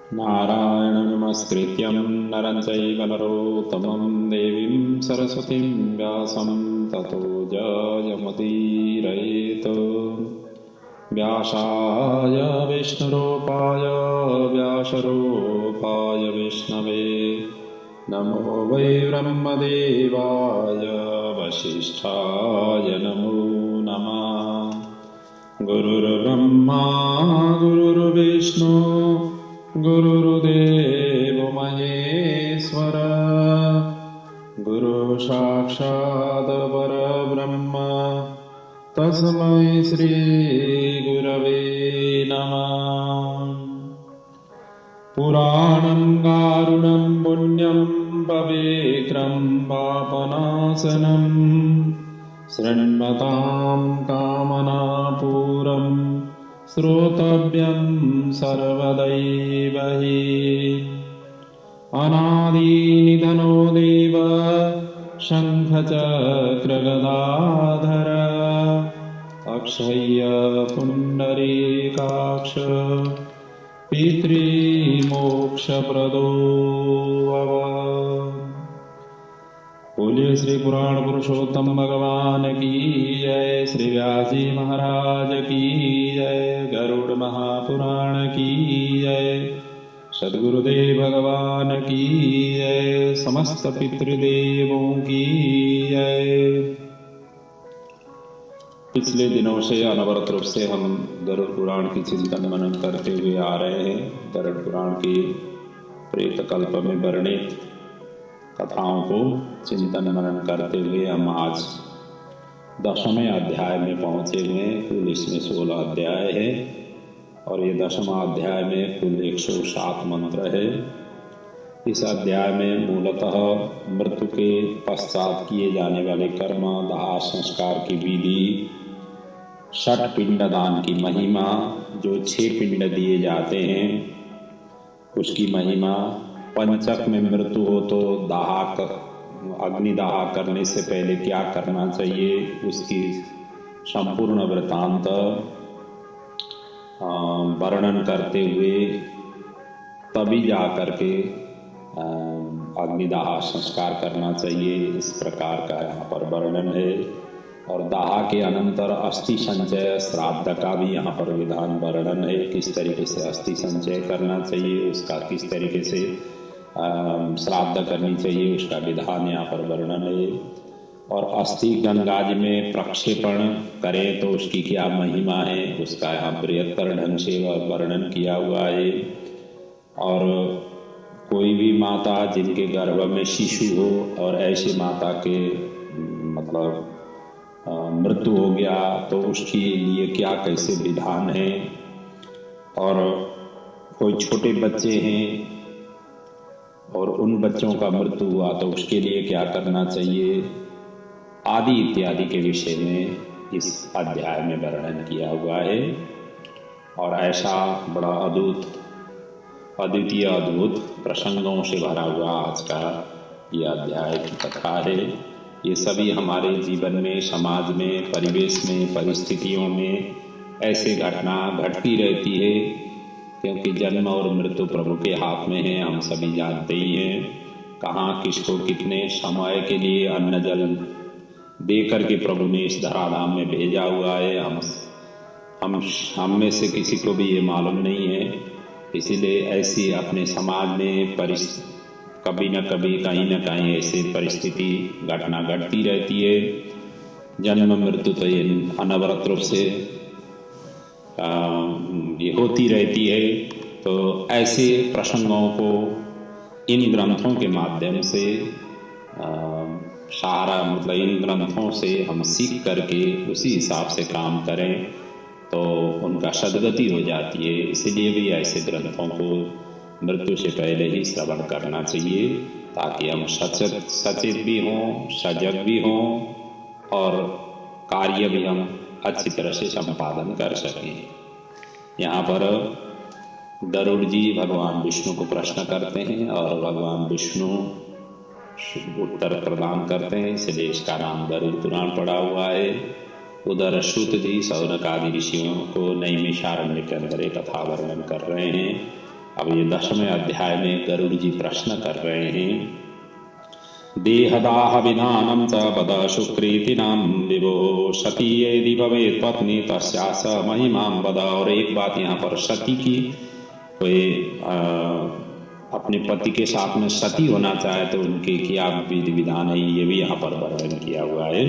नारायणं नमस्कृत्यं नरं चैव नरोत्तमं देवीं सरस्वतीं व्यासं ततो जयमुदीरयेत्। व्यासाय विष्णुरूपाय व्यासरूपाय विष्णवे नमो वै ब्रह्मदेवाय वसिष्ठाय नमो नमः। गुरुर्ब्रह्मा गुरुर्विष्णु गुरुर्देव महेश्वर गुरु साक्षात् परब्रह्म तस्मै श्री गुरवे नमः। पुराणं गारुणं पुण्यं पवित्रं पापनाशनं शृण्वतां कामनापूरं श्रोतव्यं सर्वदैव हि। अनादिनिधनो देव शङ्खचक्रगदाधर अक्षय्य पुण्डरीकाक्ष पितृमोक्षप्रदो भव। बोलिए श्री पुराण पुरुषोत्तम भगवान की जय। श्री व्यास जी महाराज की जय। गरुड़ महापुराण की जय। सद्गुरुदेव भगवान की जय। समस्त पितृदेवों की जय। पिछले दिनों से अनवरत रूप से हम गरुड़ पुराण की चिंतन मनन करते हुए आ रहे हैं। गरुड़ पुराण की प्रेत कल्प में वर्णित कथाओं को चिंतन मनन करते हुए हम आज 10वें अध्याय में पहुंचे हुए हैं। कुल इसमें 16 अध्याय है और ये 10वां अध्याय में कुल 107 मंत्र है। इस अध्याय में मूलतः मृत्यु के पश्चात किए जाने वाले कर्म, दाह संस्कार की विधि, षट पिंडदान की महिमा, जो 6 पिंड दिए जाते हैं उसकी महिमा, पंचक में मृत्यु हो तो दाह अग्निदाह करने से पहले क्या करना चाहिए उसकी संपूर्ण वृत्तांत वर्णन करते हुए तभी जा करके अग्निदाह संस्कार करना चाहिए, इस प्रकार का यहाँ पर वर्णन है। और दाह के अनंतर अस्थि संचय श्राद्ध का भी यहाँ पर विधान वर्णन है। किस तरीके से अस्थि संचय करना चाहिए, उसका किस तरीके से श्राद्ध करनी चाहिए, उसका विधान यहाँ पर वर्णन है। और अस्थि गंगा जी में प्रक्षेपण करें तो उसकी क्या महिमा है, उसका यहाँ बृहत्तर ढंग से वर्णन किया हुआ है। और कोई भी माता जिनके गर्भ में शिशु हो और ऐसी माता के मतलब मृत्यु हो गया तो उसके लिए क्या कैसे विधान है। और कोई छोटे बच्चे हैं और उन बच्चों का मृत्यु हुआ तो उसके लिए क्या करना चाहिए आदि इत्यादि के विषय में इस अध्याय में वर्णन किया हुआ है। और ऐसा बड़ा अद्वितीय अद्भुत प्रसंगों से भरा हुआ आज का यह अध्याय की कथा है। ये सभी हमारे जीवन में, समाज में, परिवेश में, परिस्थितियों में ऐसे घटना घटती रहती है, क्योंकि जन्म और मृत्यु प्रभु के हाथ में है। हम सभी जानते ही हैं कहाँ किसको कितने समय के लिए अन्न जल दे करके प्रभु ने इस धराधाम में भेजा हुआ है। हम में से किसी को भी ये मालूम नहीं है। इसीलिए ऐसी अपने समाज में कभी न कभी कहीं न कहीं ऐसी परिस्थिति घटना घटती रहती है। जन्म मृत्यु तो ये अनवरत रूप से ये होती रहती है। तो ऐसे प्रसंगों को इन ग्रंथों के माध्यम से सहारा मतलब इन ग्रंथों से हम सीख करके उसी हिसाब से काम करें तो उनका सद्गति हो जाती है। इसलिए भी ऐसे ग्रंथों को मृत्यु से पहले ही श्रवण करना चाहिए, ताकि हम सचेत भी हों, सजग भी हों और कार्य भी हम अच्छी तरह से संपादन कर सकें। यहाँ पर गरुड़ जी भगवान विष्णु को प्रश्न करते हैं और भगवान विष्णु उत्तर प्रदान करते हैं, इसलिए इसका नाम गरुड़ पुराण पड़ा हुआ है। उधर सूत जी शौनक आदि ऋषियों को नैमिषारण्य के अंदर एक कथा वर्णन कर रहे हैं। अब ये 10वें अध्याय में गरुड़ जी प्रश्न कर रहे हैं। देहदाह विधानम च पद शुक्रीति नाम विभो सती यदि भवेत् पत्नी तस्यास महिमां वद। और एक बात यहाँ पर सती की, कोई अपने पति के साथ में सती होना चाहे तो उनके क्या विधि विधान है, ये भी यहाँ पर वर्णन किया हुआ है।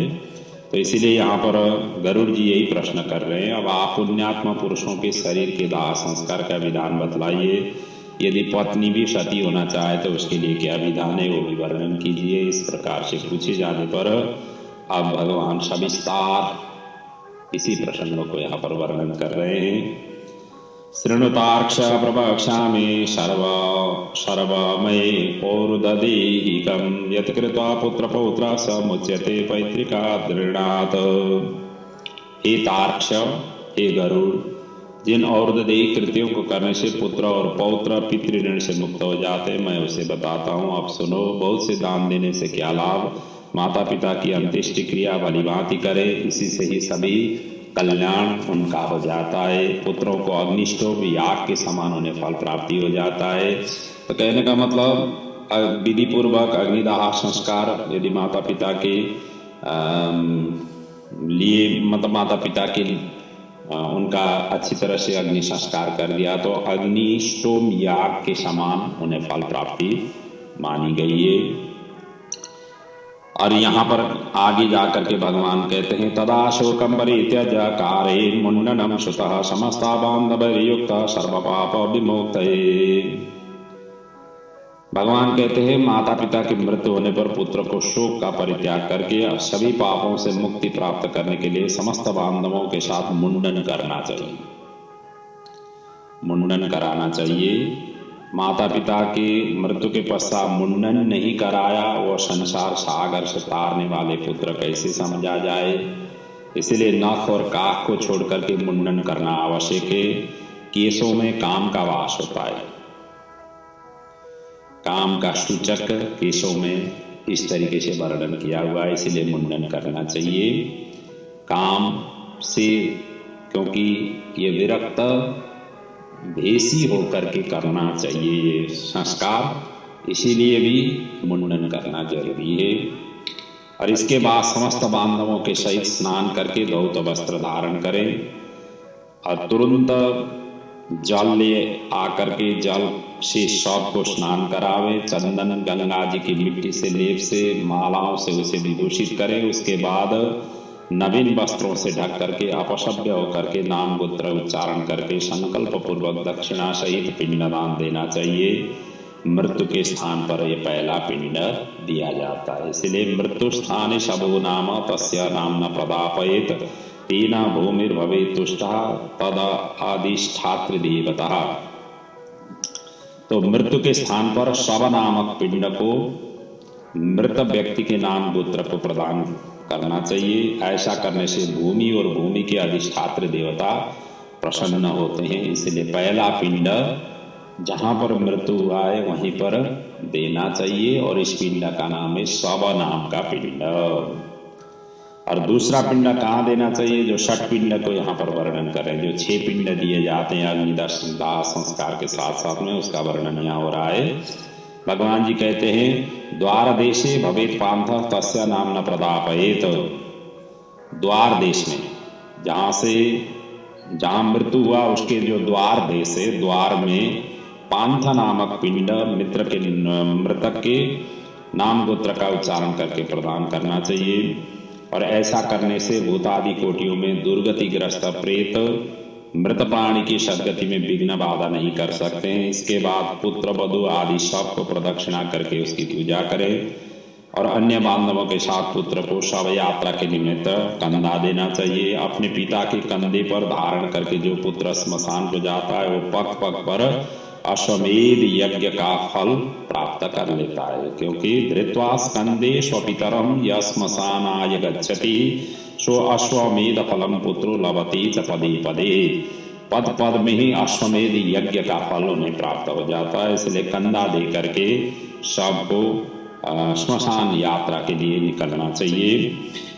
तो इसीलिए यहाँ पर गरुड़ जी यही प्रश्न कर रहे हैं। अब आप पुण्यात्मा पुरुषों के शरीर के दाह संस्कार का विधान बतलाइए। यदि पत्नी भी सती होना चाहे तो उसके लिए क्या विधान है, वो भी वर्णन कीजिए। इस प्रकार से पूछे जाने पर अब भगवान सविस्तार इसी प्रसंगों को यहाँ पर वर्णन कर रहे हैं। शृणुतार्क्ष प्रवक्ष्यामि सर्वमये पौरुददेहिकं यत् कृत्वा पुत्रपौत्र समुच्यते पैतृकादृणात्। हे तार्क्ष, हे गरुड़, जिन औरदेही कृत्यों को करने से पुत्र और पौत्र पितृऋण से मुक्त हो जाते, मैं उसे बताता हूँ, अब सुनो। बहुत से दान देने से क्या लाभ, माता पिता की अंत्येष्टि क्रिया भलीभांति करे, इसी से ही सभी कल्याण उनका हो जाता है। पुत्रों को अग्निष्टोम याग के समान उन्हें फल प्राप्ति हो जाता है। तो कहने का मतलब विधि पूर्वक अग्निदाह संस्कार यदि माता पिता के लिए मतलब माता पिता के उनका अच्छी तरह से अग्नि संस्कार कर दिया तो अग्निष्टोम याग के समान उन्हें फल प्राप्ति मानी गई है। और यहाँ पर आगे जाकर के भगवान कहते हैं तदा शोकम परित्यज कारे मुंडनम सुतः समस्ता बांधवयुक्त सर्व पाप विमुक्त। भगवान कहते हैं माता पिता की मृत्यु होने पर पुत्र को शोक का परित्याग करके सभी पापों से मुक्ति प्राप्त करने के लिए समस्त बांधवों के साथ मुंडन करना चाहिए, मुंडन कराना चाहिए। माता पिता की मृत्यु के पश्चात मुंडन नहीं कराया वो संसार सागर से तारने वाले पुत्र कैसे समझा जाए। इसलिए नख और काख को छोड़ करके मुंडन करना आवश्यक है। केशों में काम का वास होता है, काम का सूचक केशों में इस तरीके से वर्णन किया हुआ है, इसलिए मुंडन करना चाहिए काम से, क्योंकि ये विरक्त भेषी होकर के करना चाहिए ये संस्कार, इसीलिए भी मुंडन करना जरूरी है। और इसके बाद समस्त बांधवों के सहित स्नान करके धौत वस्त्र धारण करें और तुरंत जल ले आकर के जल से सबको स्नान करावे। चंदन गंगा जी की मिट्टी से लेप से मालाओं से उसे विभूषित करें। उसके बाद नवीन वस्त्रों से ढक करके अपशब्द होकर के नाम गोत्र उच्चारण करके संकल्प पूर्वक दक्षिणा सहित पिंडदान देना चाहिए। मृत्यु के स्थान पर यह पहला पिंड दिया जाता है। इसलिए मृत्यु स्थान शबो नाम तस्य नाम न प्रदापयेत तेना भूमिर्भवे तुष्टा तद अधिष्ठात्र देवता। तो मृत्यु के स्थान पर शव नामक पिंड को मृत व्यक्ति के नाम गोत्र को प्रदान करना चाहिए। ऐसा करने से भूमि और भूमि के अधिष्ठात्र देवता प्रसन्न होते हैं। इसलिए पहला पिंड जहां पर मृत्यु हुआ है वहीं पर देना चाहिए और इस पिंड का नाम है शव नाम का पिंड। और दूसरा पिंड कहाँ देना चाहिए, जो षट पिंड को यहाँ पर वर्णन करें, जो 6 पिंड दिए जाते हैं अग्निदाह संस्कार के साथ साथ में, उसका वर्णन यहाँ हो रहा है। भगवान जी कहते हैं द्वार देशे भवेत पांथ तस्य नाम न प्रदापयेत। द्वार देश में जहां मृत्यु हुआ उसके जो द्वार देश है, द्वार में पांथ नामक पिंड मित्र के मृतक के नाम गोत्र का उच्चारण करके प्रदान करना चाहिए। और ऐसा करने से भूतादि कोटियों में दुर्गतिग्रस्त प्रेत मृत प्राणी की सदगति में विघ्न बाधा नहीं कर सकते हैं। इसके बाद पुत्र वधु आदि सब को प्रदक्षिणा करके उसकी पूजा करें और अन्य बांधवों के साथ पुत्र को शव यात्रा के निमित्त कंधा देना चाहिए। अपने पिता के कंधे पर धारण करके जो पुत्र स्मशान को जाता है वो पग पग पर अश्वमेध यज्ञ का फल प्राप्त कर लेता है, क्योंकि धृत्वा स्कंदे स्वपितरम यश्मशानाय गच्छति सो अश्वमेध फलम पुत्रो लभते च पदे पदे। पद पद में ही अश्वमेध यज्ञ का फल उन्हें प्राप्त हो जाता है। इसलिए कंधा दे करके सबको श्मशान यात्रा के लिए निकलना चाहिए।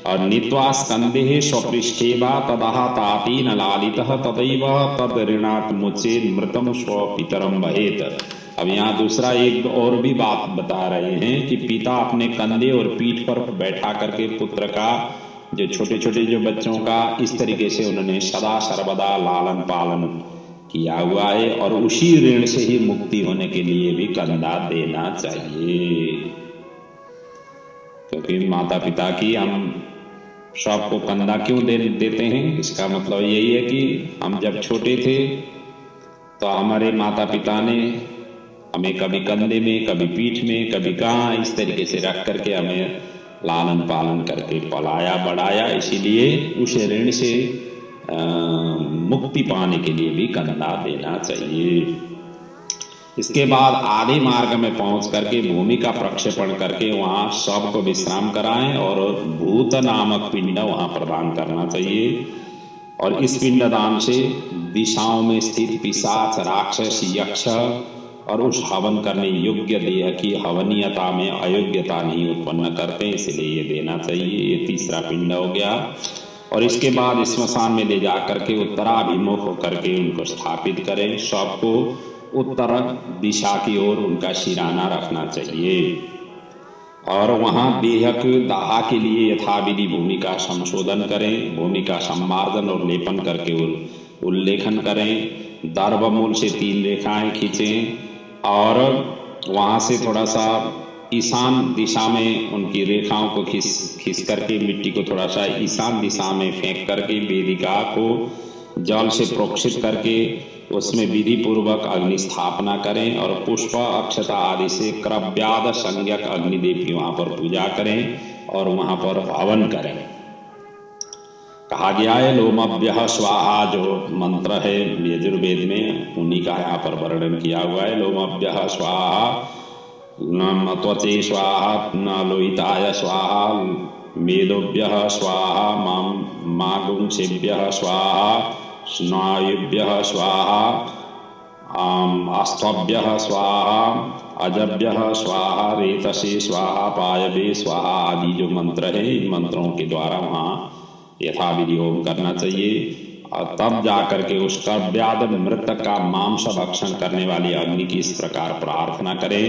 और नीत्वा स्कंदे स्वपृष्ठे वा तदहा ताति न लालितः तदैव तद ऋणात् मुचे मृतम स्वपितरम वहेत। अब यहाँ दूसरा एक और भी बात बता रहे हैं कि पिता अपने कंधे और पीठ पर बैठा करके पुत्र का, जो छोटे छोटे जो बच्चों का, इस तरीके से उन्होंने सदा सर्वदा लालन पालन किया हुआ है, और उसी ऋण से ही मुक्ति होने के लिए भी कंधा देना चाहिए। क्योंकि माता पिता की हम सबको कंधा क्यों देते हैं, इसका मतलब यही है कि हम जब छोटे थे तो हमारे माता पिता ने हमें कभी कंधे में, कभी पीठ में, कभी कहाँ, इस तरीके से रख करके हमें लालन पालन करके पलाया बढ़ाया। इसीलिए उस ऋण से मुक्ति पाने के लिए भी कंधा देना चाहिए। इसके बाद आधे मार्ग में पहुंच करके भूमि का प्रक्षेपण करके वहां शव को विश्राम कराएं और भूत नामक पिंड वहां प्रदान करना चाहिए। और इस पिंड दान से दिशाओं में स्थित पिशाच, राक्षस, यक्ष और उस हवन करने योग्य देह की हवनीयता में अयोग्यता नहीं उत्पन्न करते, इसलिए ये देना चाहिए। ये तीसरा पिंड हो गया। और इसके बाद स्मशान में ले जा करके उत्तराभिमुख होकर के उनको स्थापित करें। शव को उत्तर दिशा की ओर उनका सिराना रखना चाहिए। और वहां देहक दाह के लिए यथाविधि भूमि का संशोधन करें, भूमि का सम्मार्जन और लेपन करके उल्लेखन करें। दर्भमूल से 3 रेखाएं खींचें और वहां से थोड़ा सा ईशान दिशा में उनकी रेखाओं को खींच करके मिट्टी को थोड़ा सा ईशान दिशा में फेंक करके वेदिका को जल से प्रोक्षित करके उसमें विधि पूर्वक अग्नि स्थापना करें और पुष्प, अक्षता आदि से क्रव्याद संज्ञक अग्निदेव की वहां पर पूजा करें और वहां पर हवन करें। कहा गया है लोमभ्यः स्वाहा, जो मंत्र है यजुर्वेद में, उन्हीं का यहाँ पर वर्णन किया हुआ है। लोमभ्यः स्वाहा, न त्वचे स्वाहा, न लोहिताय स्वाहा, मेदोभ्यः स्वाहा, मागुंसेभ्यः स्वाहा, स्नायुभ्यः स्वाहा, आस्थभ्यः स्वाहा, अजभ्यः स्वाहा, रेतसे स्वाहा, पायवे स्वाहा आदि जो मंत्र है, इन मंत्रों के द्वारा वहाँ यथाविधि होम करना चाहिए। और तब जाकर के उस कर्व्याद मृतक का मांस भक्षण करने वाली अग्नि की इस प्रकार प्रार्थना करें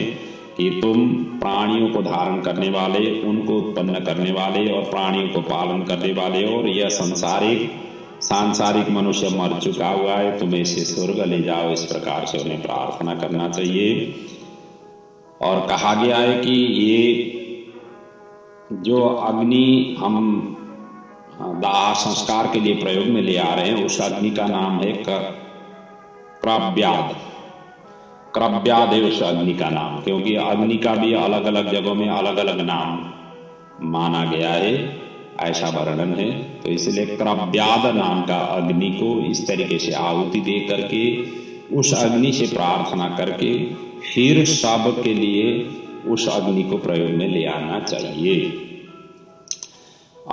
कि तुम प्राणियों को धारण करने वाले, उनको उत्पन्न करने वाले और प्राणियों को पालन करने वाले, और यह सांसारिक मनुष्य मर चुका हुआ है, तुम्हें इसे स्वर्ग ले जाओ, इस प्रकार से उन्हें प्रार्थना करना चाहिए। और कहा गया है कि ये जो अग्नि हम दाह संस्कार के लिए प्रयोग में ले आ रहे हैं, उस अग्नि का नाम है क्रव्याद। क्रव्याद है उस अग्नि का नाम, क्योंकि अग्नि का भी अलग अलग जगहों में अलग अलग नाम माना गया है, ऐसा वर्णन है। तो इसलिए क्रव्याद नाम का अग्नि को इस तरीके से आहुति दे करके, उस अग्नि से प्रार्थना करके फिर शव के लिए उस अग्नि को प्रयोग में ले आना चाहिए।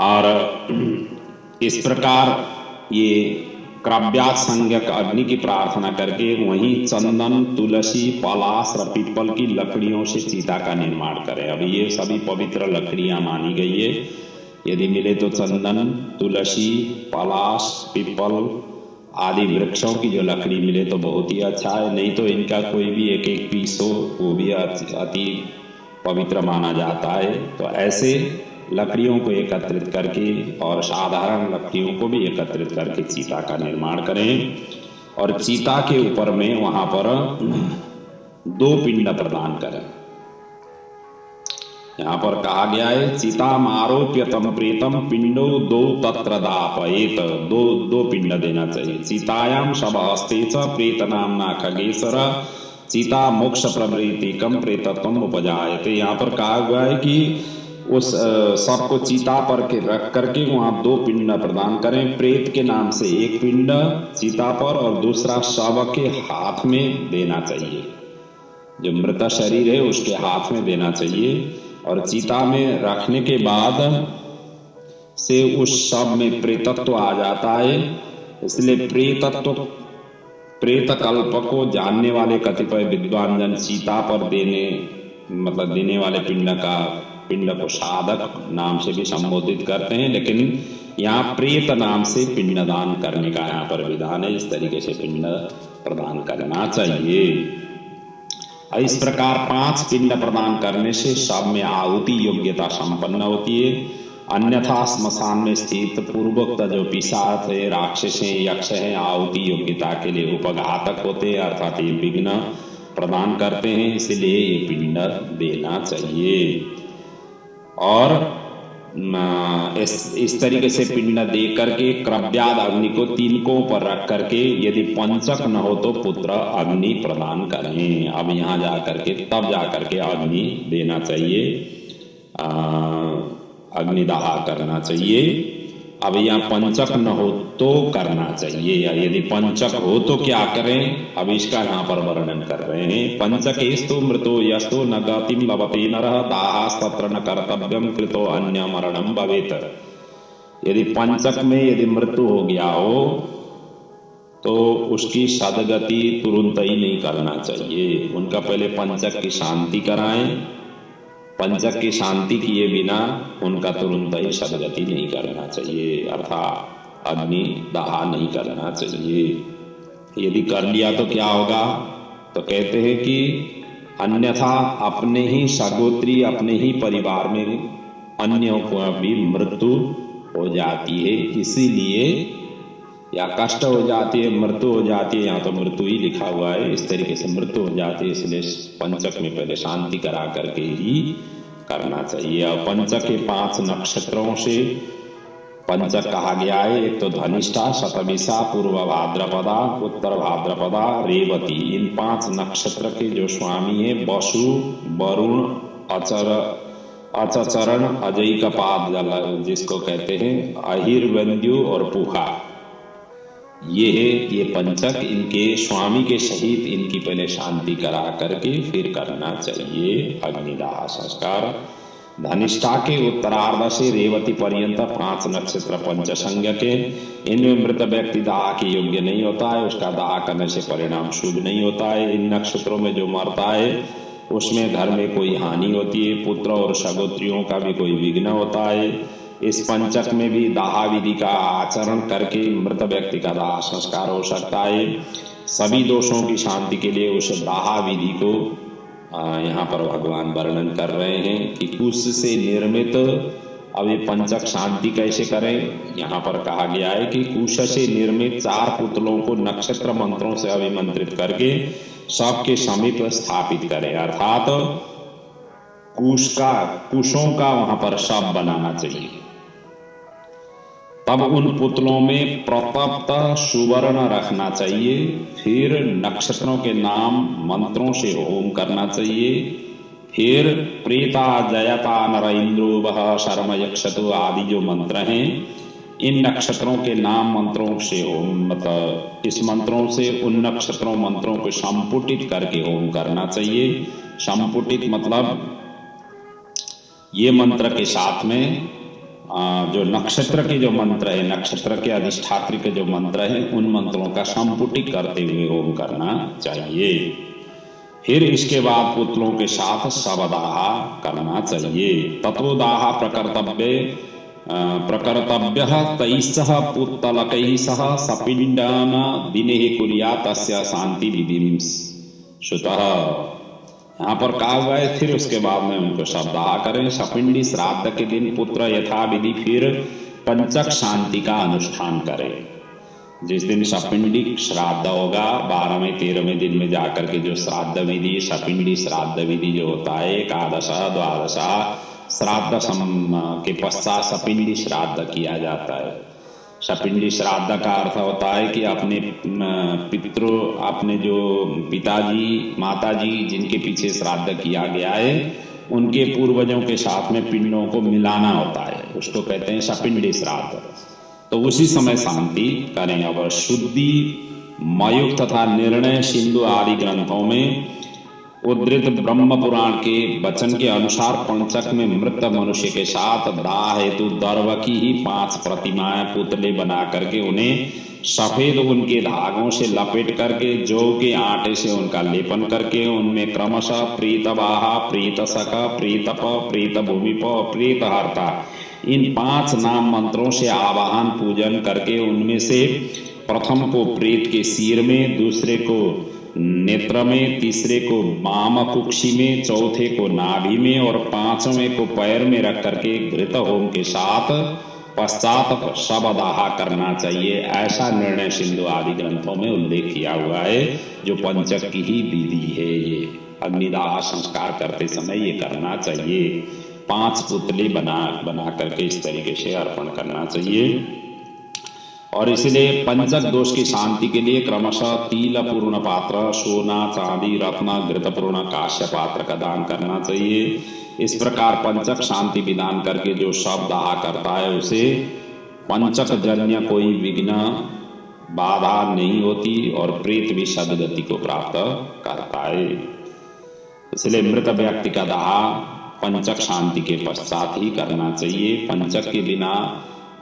और इस प्रकार ये क्रव्याद संज्ञक अग्नि की प्रार्थना करके वहीं चंदन, तुलसी, पलाश और पीपल की लकड़ियों से चिता का निर्माण करें। अब ये सभी पवित्र लकड़ियां मानी गई है। यदि मिले तो चंदन, तुलसी, पलाश, पीपल आदि वृक्षों की जो लकड़ी मिले तो बहुत ही अच्छा है, नहीं तो इनका कोई भी एक एक पीस हो वो भी अति पवित्र माना जाता है। तो ऐसे लकड़ियों को एकत्रित करके और साधारण लकड़ियों को भी एकत्रित करके चिता का निर्माण करें। और चिता के ऊपर में वहां पर 2 पिंड प्रदान करें। यहाँ पर कहा गया है चिताम आरोप्यतम प्रेतम पिंडो 2 तत्र दापयेत, 2 पिंड देना चाहिए। चितायाम शवहस्ते च प्रेत नामना खगेश्वर चिता मोक्ष प्रवृत्तिकम प्रेतत्वम उपजायते। यहाँ पर कहा हुआ है कि उस सबको चिता पर के रख करके वहां 2 पिंड प्रदान करें। प्रेत के नाम से 1 पिंड चिता पर और दूसरा शव के हाथ में देना चाहिए, जो मृत शरीर है उसके हाथ में देना चाहिए। और चिता में रखने के बाद से उस शव में प्रेतत्व आ जाता है, इसलिए प्रेत कल्प को जानने वाले कतिपय विद्वान जन चिता पर देने वाले पिंड का पिंड को साधक नाम से भी संबोधित करते हैं, लेकिन यहाँ प्रेत नाम से पिंडदान करने का यहाँ पर विधान है। इस तरीके से पिंड प्रदान करना चाहिए। इस प्रकार 5 पिंड प्रदान करने से सब में आहुति योग्यता संपन्न होती है। अन्यथा स्मशान में स्थित पूर्वोक्त जो पिशाच है, राक्षस है, यक्ष है, आहुति योग्यता के लिए उपघातक होते हैं, अर्थात ये विघ्न प्रदान करते हैं। इसलिए ये पिंड देना चाहिए। और इस तरीके से पिंड दे करके क्रव्याद अग्नि को तिनकों पर रख करके, यदि पंचक न हो तो पुत्र अग्नि प्रदान करें। अब यहाँ जा करके तब जा करके अग्नि देना चाहिए, अग्निदाह करना चाहिए। अब यहाँ पंचक न हो तो करना चाहिए, या यदि पंचक हो तो क्या करें, अब इसका यहाँ पर वर्णन कर रहे हैं। पंचकेस्तु मृतो यस्तु न गतिम लभते नरः दाहास्तत्र न कर्तव्यम कृतो अन्य मरणम भवेत। यदि पंचक में यदि मृत्यु हो गया हो तो उसकी सदगति तुरंत ही नहीं करना चाहिए। उनका पहले पंचक की शांति कराएं। पंचक की शांति किए बिना उनका तुरंत ही सदगति नहीं करना चाहिए, अर्थात अग्नि दाह नहीं करना चाहिए। यदि कर लिया तो क्या होगा, तो कहते हैं कि अन्यथा अपने ही सगोत्री, अपने ही परिवार में अन्यों को भी मृत्यु हो जाती है। इसीलिए या कष्ट हो जाती है, मृत्यु हो जाती है, यहाँ तो मृत्यु ही लिखा हुआ है, इस तरीके से मृत्यु हो जाती है। इसलिए पंचक में पहले शांति करा करके ही करना चाहिए। और पंचक के 5 नक्षत्रों से पंचक कहा गया है। एक तो धनिष्ठा, शतभिषा, पूर्व भाद्रपदा, उत्तर भाद्रपदा, रेवती। इन 5 नक्षत्र के जो स्वामी है वसु, वरुण, अचचरण, अजय कपाद जिसको कहते हैं, अहिर्वंद्यु और पुखा, ये पंचक इनके स्वामी के सहित इनकी पहले शांति करा करके फिर करना चाहिए अग्निदाह संस्कार। धनिष्ठा के उत्तरार्ध से रेवती पर्यंत 5 नक्षत्र पंचसंज्ञ के, इनमें मृत व्यक्ति दाह के योग्य नहीं होता है, उसका दाह करने से परिणाम शुभ नहीं होता है। इन नक्षत्रों में जो मरता है उसमें घर में कोई हानि होती है, पुत्र और सगोत्रियों का भी कोई विघ्न होता है। इस पंचक में भी दाह विधि का आचरण करके मृत व्यक्ति का दाह संस्कार हो सकता है। सभी दोषों की शांति के लिए उस दाह विधि को यहाँ पर भगवान वर्णन कर रहे हैं कि कुश से निर्मित, अब ये पंचक शांति कैसे करें, यहाँ पर कहा गया है कि कुश से निर्मित 4 पुतलों को नक्षत्र मंत्रों से अभिमंत्रित करके सबके समीप स्थापित करें, अर्थात कुशों का वहां पर शव बनाना चाहिए। तब उन पुतलों में प्रतप्त सुवर्ण रखना चाहिए। फिर नक्षत्रों के नाम मंत्रों से होम करना चाहिए। फिर प्रेता, जयता, नर, इंद्रो, वह, शर्म, यक्षतु आदि जो मंत्र हैं, इन नक्षत्रों के नाम मंत्रों से होम, मतलब इस मंत्रों से उन नक्षत्रों मंत्रों को संपुटित करके होम करना चाहिए। संपुटित मतलब ये मंत्र के साथ में जो नक्षत्र के जो मंत्र है, नक्षत्र के अधिष्ठात्री के जो मंत्र है, उन मंत्रों का संपुटित करते हुए होम करना चाहिए। फिर इसके बाद पुतलों के साथ शवदाह करना चाहिए। तत्वदाह प्रकर्तव्य तैः पुत्तलकैः सह सपिंडान दिने कुर्यात् तस्य शांति विधिं श्रुतः। यहाँ पर कहा हुआ है फिर उसके बाद में उनको शवदाह करें। सपिंडी श्राद्ध के दिन पुत्र यथा विधि फिर पंचक शांति का अनुष्ठान करें। जिस दिन सपिंडी श्राद्ध होगा 12वें 13वें दिन में जाकर के जो श्राद्ध विधि, सपिंडी श्राद्ध विधि जो होता है, एकादश द्वादश श्राद्ध के पश्चात सपिंडी श्राद्ध किया जाता है। सपिंडी श्राद्ध का अर्थ होता है कि अपने पितृ, अपने जो पिताजी माताजी जिनके पीछे श्राद्ध किया गया है, उनके पूर्वजों के साथ में पिंडों को मिलाना होता है, उसको कहते हैं सपिंडी श्राद्ध। तो उसी समय शांति करें। अब शुद्धि, मयुक्त तथा निर्णय सिंधु आदि ग्रंथों में उद्धृत ब्रह्म पुराण के वचन के अनुसार पंचक में मृत मनुष्य के साथ दाह हेतु दर्भ की ही 5 प्रतिमाएं पुतले बना करके उन्हें सफेद उनके धागों से लपेट करके जौ के आटे से उनका लेपन करके उनमें क्रमशः प्रीतवाहा, प्रीतसखा, प्रीतप, प्रीत भूमिप, प्रीतहर्ता इन 5 नाम मंत्रों से आवाहन पूजन करके उनमें से प्रथम को प्रेत के सिर में, दूसरे को नेत्र में, तीसरे को वाम कुक्षी में, चौथे को नाभि में और 5वें को पैर में रख करके घृत होम के साथ पश्चात शवदाह करना चाहिए। ऐसा निर्णय सिंधु आदि ग्रंथों में उल्लेख किया हुआ है, जो पंचक की ही विधि है। ये अग्निदाह संस्कार करते समय ये करना चाहिए। 5 पुतले बना करके इस तरीके से अर्पण करना चाहिए। और इसलिए पंचक दोष की शांति के लिए क्रमशः तिल पूर्ण पात्र, सोना, चांदी, रत्न, घृतपूर्ण काश्य पात्र का दान करना चाहिए। इस प्रकार पंचक शांति विधान करके जो शव दाह करता है उसे पंचक जन्य कोई विघ्न बाधा नहीं होती और प्रेत भी सदगति को प्राप्त करता है। इसलिए मृत व्यक्ति का दाह पंचक शांति के पश्चात ही करना चाहिए। पंचक के बिना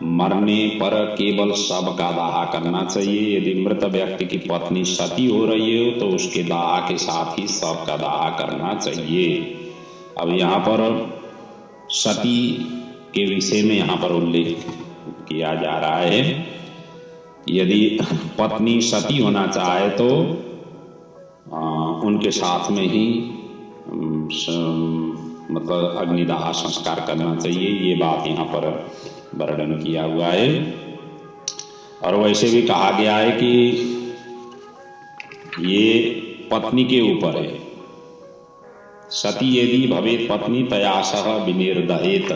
मरने पर केवल शव का दाह करना चाहिए। यदि मृत व्यक्ति की पत्नी सती हो रही हो तो उसके दाह के साथ ही शव का दाह करना चाहिए। अब यहाँ पर सती के विषय में यहाँ पर उल्लेख किया जा रहा है। यदि पत्नी सती होना चाहे तो उनके साथ में ही मतलब अग्निदाह संस्कार करना चाहिए। ये बात यहाँ पर वर्णन किया हुआ है। और वैसे भी कहा गया है कि ये पत्नी के ऊपर है। सती यदि भवेत पत्नी तयासह विनिर्दहेत।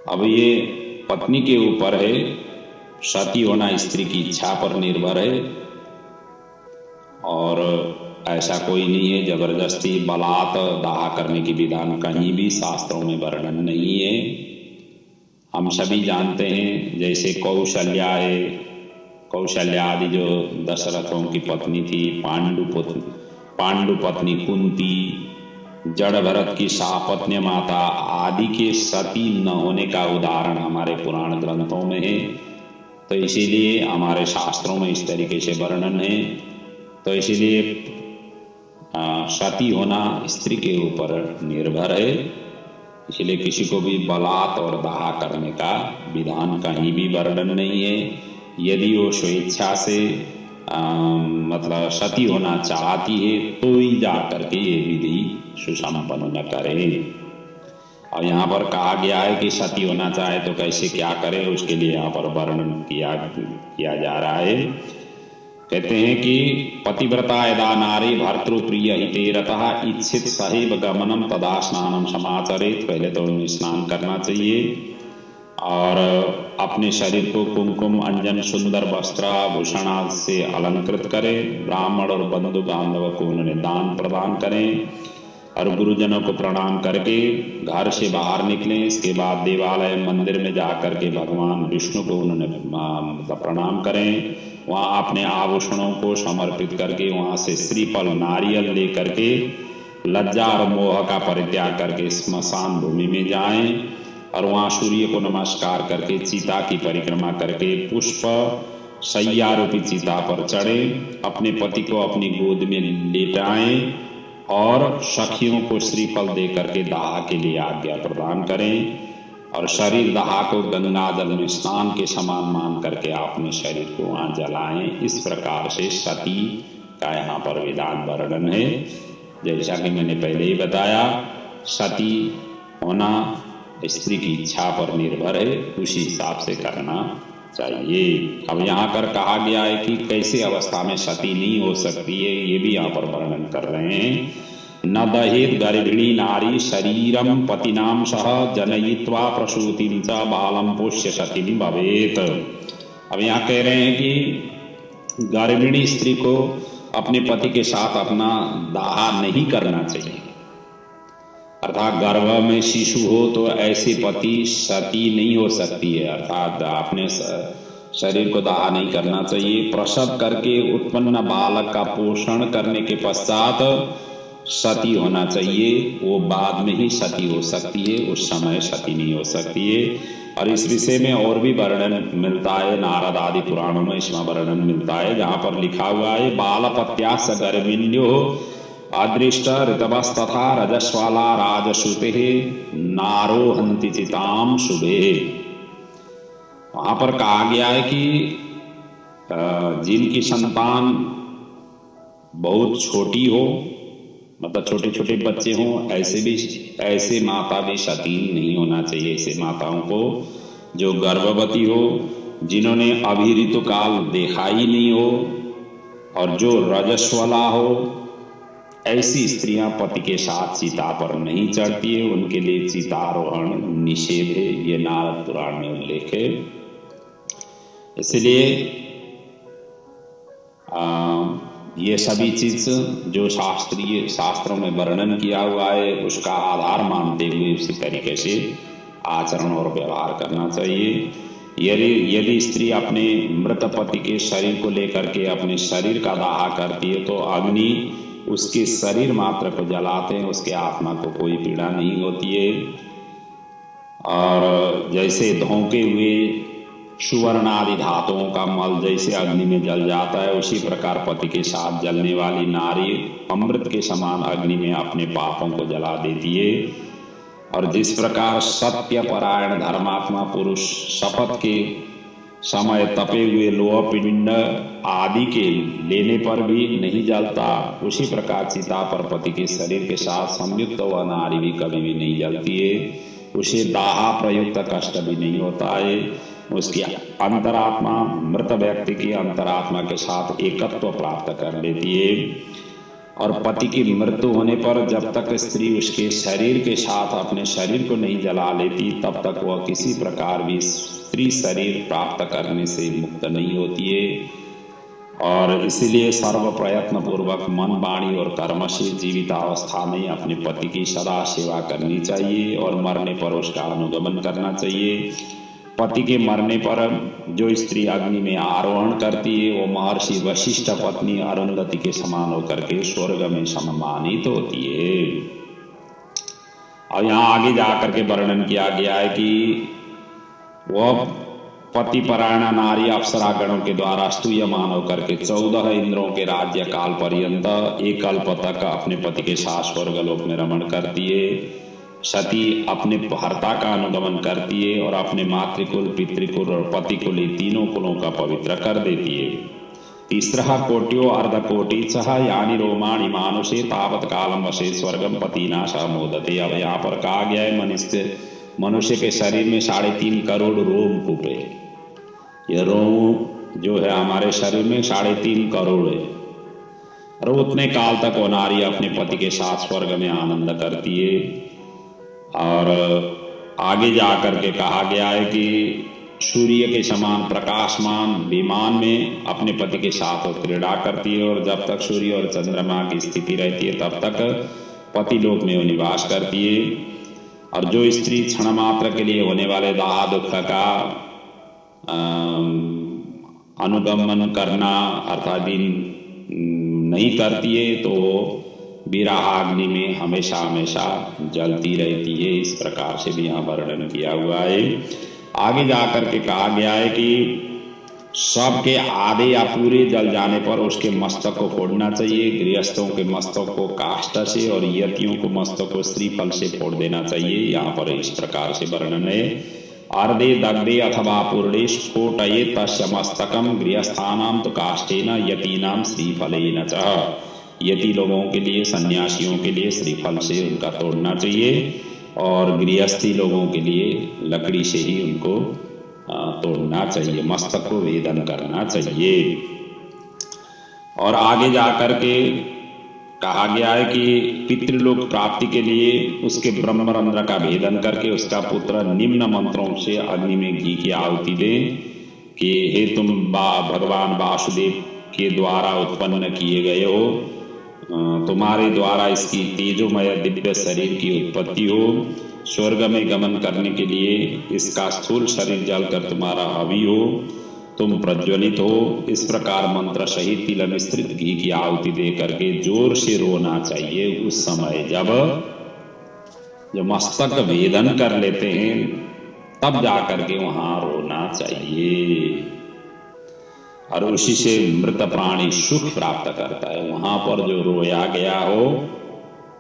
अब ये पत्नी के ऊपर है, सती होना स्त्री की इच्छा पर निर्भर है। और ऐसा कोई नहीं है जबरदस्ती बलात् दाह करने की विधान कहीं भी शास्त्रों में वर्णन नहीं है। हम सभी जानते हैं जैसे कौशल्या है, कौशल्या आदि जो दशरथों की पत्नी थी, पांडु पत्नी कुंती, जड़ भरत की सापत्न्य माता आदि के सती न होने का उदाहरण हमारे पुराण ग्रंथों में है। तो इसीलिए हमारे शास्त्रों में इस तरीके से वर्णन है। तो इसीलिए सती होना स्त्री के ऊपर निर्भर है। इसलिए किसी को भी बलात् और दाह करने का विधान कहीं भी वर्णन नहीं है। यदि वो स्वेच्छा से मतलब सती होना चाहती है तो ही जा करके ये विधि सुसंपन्न करे। और यहाँ पर कहा गया है कि सती होना चाहे तो कैसे क्या करे, उसके लिए यहाँ पर वर्णन किया जा रहा है। कहते हैं कि पतिव्रता यदा नारी भर्तृप्रिय हिते रतः इच्छित सहेव गमनम तदा स्नानम समाचरेत। पहले तो उन्हें स्नान करना चाहिए और अपने शरीर को कुमकुम, अंजन, सुंदर वस्त्र आभूषण आदि से अलंकृत करें। ब्राह्मण और बंधु बांधव को उन्हें दान प्रदान करें और गुरुजनों को प्रणाम करके घर से बाहर निकलें। इसके बाद देवालय मंदिर में जाकर के भगवान विष्णु को उन्होंने प्रणाम करें। वहाँ अपने आभूषणों को समर्पित करके वहाँ से श्रीफल नारियल ले करके लज्जा और मोह का परित्याग करके स्मशान भूमि में जाएं और वहाँ सूर्य को नमस्कार करके चिता की परिक्रमा करके पुष्प शैया रूपी चिता पर चढ़े, अपने पति को अपनी गोद में लेटाएं और सखियों को श्रीफल दे करके दाह के लिए आज्ञा प्रदान करें और शरीर दाह को गंगा जल में स्नान के समान मान करके अपने शरीर को वहाँ जलाएं। इस प्रकार से सती का यहाँ पर विधान वर्णन है। जैसा कि मैंने पहले ही बताया, सती होना स्त्री की इच्छा पर निर्भर है, उसी हिसाब से करना चाहिए। अब यहाँ पर कहा गया है कि कैसे अवस्था में सती नहीं हो सकती है, ये भी यहाँ पर वर्णन कर रहे हैं। न दहेत गर्भिणी नारी शरीरम पतिनाम सह जनयित्वा प्रसूतिं च बालम पोष्य सतीं भवेत। अब यहाँ कह रहे हैं कि गर्भिणी स्त्री को अपने पति के साथ अपना दाह नहीं करना चाहिए, अर्थात गर्भ में शिशु हो तो ऐसे पति सती नहीं हो सकती है, अर्थात अपने शरीर को दाह नहीं करना चाहिए। प्रसव करके उत्पन्न बालक का पोषण करने के पश्चात सती होना चाहिए। वो बाद में ही सती हो सकती है, उस समय सती नहीं हो सकती है। और इस विषय में और भी वर्णन मिलता है, नारद आदि पुराणों में इसमें वर्णन मिलता है, जहाँ पर लिखा हुआ है बालपत्यास गर्भिण्यो अदृष्ट ऋतवस्तथा रजस्वाला राजश्रुते नारोहन्ति चिताम शुभे। वहां पर कहा गया है कि जिनकी संतान बहुत छोटी हो, मतलब छोटे छोटे बच्चे हों, ऐसे माता भी सतीन नहीं होना चाहिए। ऐसे माताओं को जो गर्भवती हो, जिन्होंने अभी ऋतुकाल देखा ही नहीं हो, और जो रजस्वला हो, ऐसी स्त्रियां पति के साथ चिता पर नहीं चढ़ती है, उनके लिए चितारोहण निषेध है। ये नारद पुराण में उल्लेख है। इसलिए ये सभी चीज जो शास्त्रों में वर्णन किया हुआ है उसका आधार मानते हुए उसी तरीके से आचरण और व्यवहार करना चाहिए। यदि स्त्री अपने मृत पति के शरीर को लेकर के अपने शरीर का दाह करती है तो अग्नि उसके शरीर मात्र को जलाते हैं, उसके आत्मा को कोई पीड़ा नहीं होती है। और जैसे धोखे हुए सुवर्ण आदि धातुओं का मल जैसे अग्नि में जल जाता है, उसी प्रकार पति के साथ जलने वाली नारी अमृत के समान अग्नि में अपने पापों को जला देती है। और जिस प्रकार सत्य परायण धर्मात्मा पुरुष शपथ के समय तपे हुए लोह पिंड आदि के लेने पर भी नहीं जलता, उसी प्रकार चिता पर पति के शरीर के साथ संयुक्त वह नारी भी कभी भी नहीं जलती है। उसे दाह प्रयुक्त कष्ट भी नहीं होता है। उसकी अंतरात्मा मृत व्यक्ति की अंतरात्मा के साथ एकत्व प्राप्त कर लेती है। और पति की मृत्यु होने पर जब तक स्त्री उसके शरीर के साथ अपने शरीर को नहीं जला लेती, तब तक वह किसी प्रकार भी स्त्री शरीर प्राप्त करने से मुक्त नहीं होती है। और इसीलिए सर्व प्रयत्न पूर्वक मन, वाणी और कर्म से जीवितावस्था में अपने पति की सदा सेवा करनी चाहिए और मरने पर उसका अनुगमन करना चाहिए। पति के मरने पर जो स्त्री अग्नि में आरोहण करती है वो महर्षि वशिष्ठ पत्नी अरुंधति के समान होकर के स्वर्ग में सम्मानित होती है। और यहाँ आगे जाकर के वर्णन किया गया है कि वह पति परायणा नारी अप्सरा गणों के द्वारा स्तूयमान होकर के 14 इंद्रों के राज्य काल पर्यंत एक कल्प तक अपने पति के साथ स्वर्गलोक में रमण करती है। सती अपने भर्ता का अनुगमन करती है और अपने मातृकुल, पितृकुल और पतिकुल तीनों कुलों का पवित्र कर देती है। तीसरा कोट्यो अर्धकोटि सह यानी रोमाणी मानुषे तावत कालम वशे स्वर्गम पतिना समोदते। अब यहाँ पर कहा गया है मनुष्य के शरीर में 3.5 करोड़ रोम कूप है। यह रोम जो है हमारे शरीर में 3.5 करोड़ है। और उतने काल तक वो नारी अपने पति के साथ स्वर्ग में आनंद करती है। और आगे जाकर के कहा गया है कि सूर्य के समान प्रकाशमान विमान में अपने पति के साथ क्रीड़ा करती है। और जब तक सूर्य और चंद्रमा की स्थिति रहती है तब तक पति लोक में निवास करती है। और जो स्त्री क्षण मात्र के लिए होने वाले दाह दुख का अनुगमन करना अर्थात नहीं करती है तो विराहाग्नि में हमेशा हमेशा जलती रहती है। इस प्रकार से भी यहाँ वर्णन किया हुआ है। आगे जाकर के कहा गया है कि सबके आधे या पूरे जल जाने पर उसके मस्तक को फोड़ना चाहिए। गृहस्थों के मस्तक को काष्ठ से और यतियों को मस्तक को श्रीफल से फोड़ देना चाहिए। यहाँ पर इस प्रकार से वर्णन है। अर्धे दग्धे अथवा पूर्णे स्फोटये तस्य मस्तकम गृहस्थानाम तो काष्ठेन यतीनाम श्रीफलेन च। यति लोगों के लिए, सन्यासियों के लिए श्रीफल से उनका तोड़ना चाहिए और गृहस्थी लोगों के लिए लकड़ी से ही उनको तोड़ना चाहिए, मस्तक को वेदन करना चाहिए। और आगे जाकर के कहा गया है कि पितृलोक प्राप्ति के लिए उसके ब्रह्मरंध्र का भेदन करके उसका पुत्र निम्न मंत्रों से अग्नि में घी की आहुति दे कि हे तुम भगवान वासुदेव के द्वारा उत्पन्न किए गए हो, तुम्हारे द्वारा इसकी तेजोमय दिव्य शरीर की उत्पत्ति हो। स्वर्ग में गमन करने के लिए इसका स्थूल शरीर जलकर तुम्हारा हवि हो, तुम प्रज्वलित हो। इस प्रकार मंत्र सहित तिल मिश्रित घी की आहुति दे करके जोर से रोना चाहिए। उस समय जब मस्तक वेदन कर लेते हैं तब जा करके वहां रोना चाहिए। और उसी से मृत प्राणी सुख प्राप्त करता है। वहां पर जो रोया गया हो,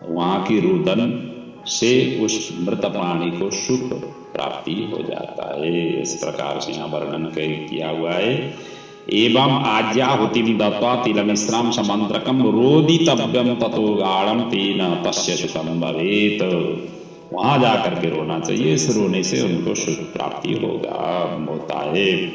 वहां की रुदन से उस मृत प्राणी को सुख प्राप्ति हो जाता है। इस प्रकार से यहाँ वर्णन किया हुआ है। एवं आज्याहुतिम दत्वा तिलमिश्रम समंत्रकम रोदितव्यम ततो गाढ़म तेन तस्य सुखम भवेत। वहां जाकर के रोना चाहिए, इस रोने से उनको सुख प्राप्ति होता है।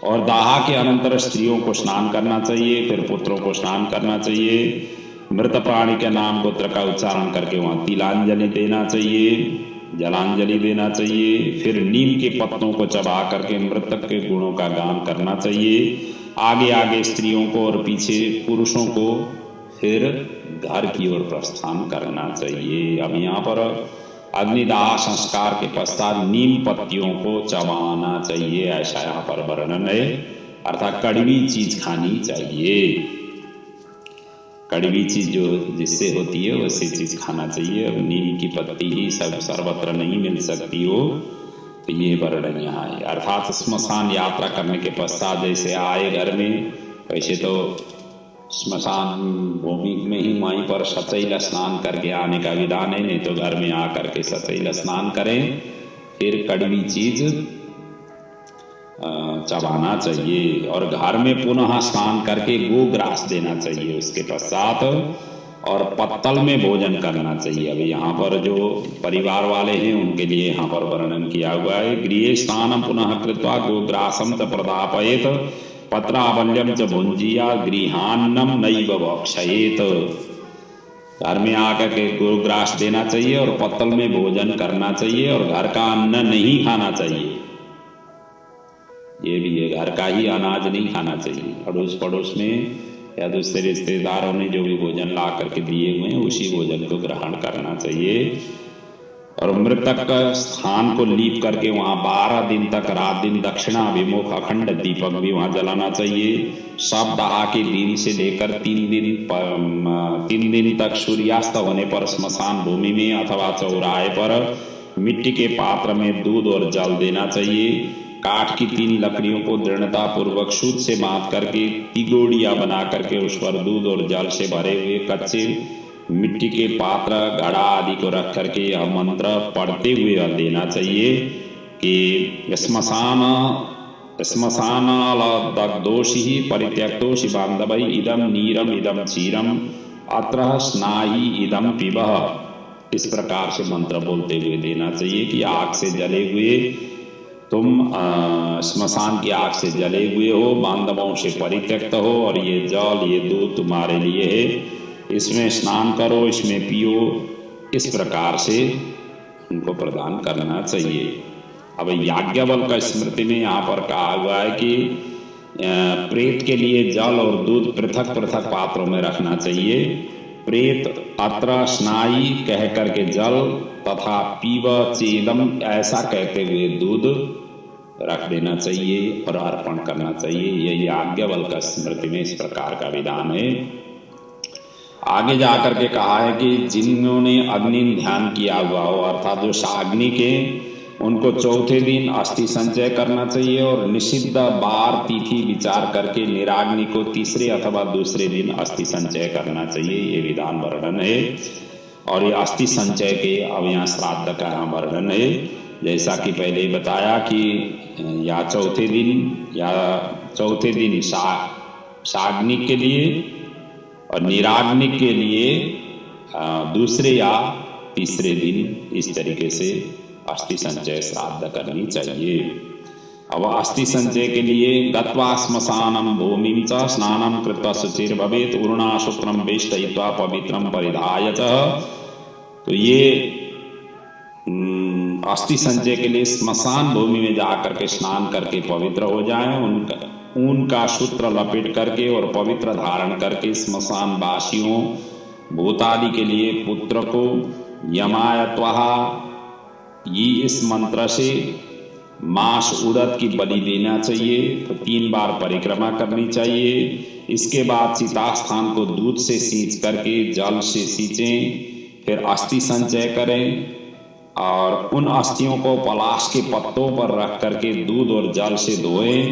और दाहा के अनंतर स्त्रियों को स्नान करना चाहिए, फिर पुत्रों को स्नान करना चाहिए। मृत प्राणी के नाम गोत्र का उच्चारण करके वहां तिलांजलि देना चाहिए, जलांजलि देना चाहिए। फिर नीम के पत्तों को चबा करके मृतक के गुणों का गान करना चाहिए। आगे आगे स्त्रियों को और पीछे पुरुषों को फिर घर की ओर प्रस्थान करना चाहिए। अब यहाँ पर अग्निदाह संस्कार के पश्चात नीम पत्तियों को चबाना चाहिए, ऐसा यहाँ पर वर्णन है। अर्थात कड़वी चीज खानी चाहिए। कड़वी चीज जो जिससे होती है वैसी चीज खाना चाहिए। अब नीम की पत्ती ही सब सर्वत्र नहीं मिल सकती हो, तो ये वर्णन यहाँ है। अर्थात स्मशान यात्रा करने के पश्चात जैसे आए घर में, वैसे तो स्मशान भूमि में ही वहीं पर सचैल स्नान करके आने का विधान है। नहीं तो घर में आकर के सचैल स्नान करें, फिर कड़वी चीज चबाना चाहिए। और घर में पुनः स्नान करके गोग्रास देना चाहिए उसके पश्चात, और पत्तल में भोजन करना चाहिए। अभी यहाँ पर जो परिवार वाले हैं उनके लिए यहाँ पर वर्णन किया हुआ है। गृहे स्नानम पुनः कृत्वा गोग्रासम च प्रदापयेत पत्रावल्यम च भुंजिया गृहान्नम नैव भक्षयेत। घर में आकर के गोग्रास देना चाहिए और पत्तल में भोजन करना चाहिए, और घर का अन्न नहीं खाना चाहिए। ये भी है, घर का ही अनाज नहीं खाना चाहिए। अड़ोस पड़ोस में या दूसरे रिश्तेदारों ने जो भी भोजन ला करके दिए हुए हैं उसी भोजन को ग्रहण करना चाहिए। और मृतक स्थान को लीप करके वहां 12 दिन तक रात दिन दक्षिणाभिमुख अखंड दीपक भी वहां जलाना चाहिए। सप्ताह के दिन से लेकर 3 दिन तक सूर्यास्त होने पर स्मशान भूमि में अथवा चौराहे पर मिट्टी के पात्र में दूध और जल देना चाहिए। काठ की 3 लकड़ियों को दृढ़ता पूर्वक सूत से बांध करके तिगोड़िया बना करके उस पर दूध और जल से भरे हुए कच्चे मिट्टी के पात्र, घड़ा आदि को रख करके यह मंत्र पढ़ते हुए देना चाहिए कि श्मशानालदग्धोषि परित्यक्तोषि बांधवै इदम नीरम इदम क्षीरम अत्र स्नाहि इदम पिबः। इस प्रकार से मंत्र बोलते हुए देना चाहिए कि आग से जले हुए तुम स्मशान की आग से जले हुए हो, बांधवों से परित्यक्त हो, और ये जल ये दूध तुम्हारे लिए है, इसमें स्नान करो, इसमें पियो। इस प्रकार से उनको प्रदान करना चाहिए। अब याज्ञवल्क्य स्मृति में यहाँ पर कहा हुआ है कि प्रेत के लिए जल और दूध पृथक पृथक पात्रों में रखना चाहिए। प्रेत अत्र स्नायी कह करके जल तथा पीव चेदम ऐसा कहते हुए दूध रख देना चाहिए और अर्पण करना चाहिए। ये याज्ञवल्क्य स्मृति में इस प्रकार का विधान है। आगे जाकर के कहा है कि जिन्होंने अग्नि ध्यान किया हुआ हो, अर्थात जो साग्नि के, उनको चौथे दिन अस्थि संचय करना चाहिए और निषिद्ध बार तिथि विचार करके निराग्नि को तीसरे अथवा दूसरे दिन अस्थि संचय करना चाहिए। ये विधान वर्णन है। और ये अस्थि संचय के अब यहाँ श्राद्ध का यहाँ वर्णन है। जैसा कि पहले बताया कि या चौथे दिन साग्नि के लिए और निराग्नि के लिए दूसरे या तीसरे दिन इस तरीके से अस्थि संचय श्राद्ध करनी चाहिए। अब अस्थि संचय के लिए गत्वा श्मशानम भूमिं च स्नानं कृत्वा शुचिर भवेत् उरुणाशुत्रम वेष्टयित्वा पवित्रम परिधाय च। तो ये अस्थि संचय के लिए श्मशान भूमि में जाकर के स्नान करके पवित्र हो जाएं, उनका सूत्र लपेट करके और पवित्र धारण करके श्मशान वासियों भूतादि के लिए पुत्र को यमायत्वः ये इस मंत्र से मास उड़द की बलि देना चाहिए। तो 3 बार परिक्रमा करनी चाहिए। इसके बाद चिता स्थान को दूध से सींच करके जल से सींचें, फिर अस्थि संचय करें और उन अस्थियों को पलाश के पत्तों पर रख करके दूध और जल से धोएं